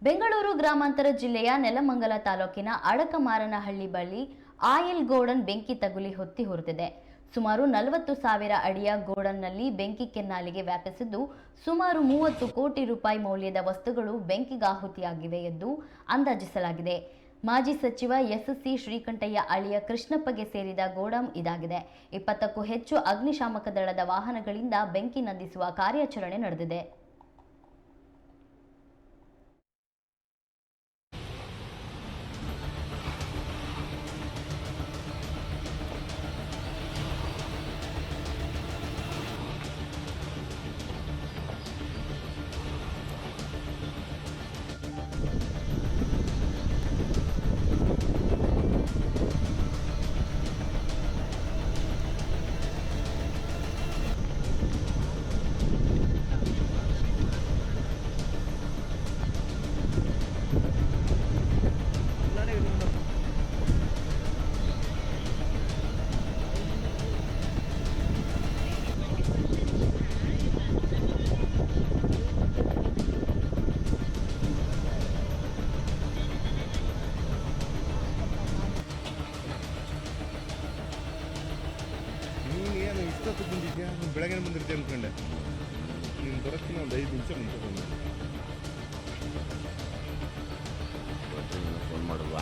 ಬೆಂಗಳೂರು ಗ್ರಾಮಾಂತರ ಜಿಲ್ಲೆಯ ನೆಲಮಂಗಲ ತಾಲೂಕಿನ ಅಡಕಮಾರನಹಳ್ಳಿ ಬಳಿ ಆಯಿಲ್ ಗೋಡನ್ ಬೆಂಕಿ ತಗುಲಿ ಹೊತ್ತಿ ಉರಿದಿದೆ. ಸುಮಾರು 40,000 ಅಡಿಯ ಗೋಡನ್ನಲ್ಲಿ ಬೆಂಕಿ ಕೆನ್ನಾಲಿಗೆ ವ್ಯಾಪಿಸಿದ್ದು ಸುಮಾರು 30 ಕೋಟಿ ರೂಪಾಯಿ ಮೌಲ್ಯದ ವಸ್ತುಗಳು ಬೆಂಕಿಗಾಹುತಿಯಾಗಿವೆ ಎಂದು ಅಂದಾಜಿಸಲಾಗಿದೆ. ಮಾಜಿ ಸಚಿವ ಎಸ್.ಸಿ. ಶ್ರೀಕಂಠಯ್ಯ ಅಳಿಯ ಕೃಷ್ಣಪ್ಪಗೆ ಸೇರಿದ ಗೋಡೌನ್ ಇದಾಗಿದೆ. 20ಕ್ಕೂ ಹೆಚ್ಚು ಅಗ್ನಿಶಾಮಕ ದಳದ ವಾಹನಗಳಿಂದ ಬೆಂಕಿ ನಂದಿಸುವ ಕಾರ್ಯಾಚರಣೆ ನಡೆದಿದೆ. ಬಂದಿದ್ಯಾ ಬೆಳಗ್ಗೆ ಬಂದಿರ್ತೀಯ ಅನ್ಕೊಂಡೆ. ನೀನು ಬರೋಕ್ಕಿಂತ ಒಂದು 5 ನಿಮಿಷ ಮುಂಚೆ ಬಂದೆ. ಫೋನ್ ಮಾಡುವ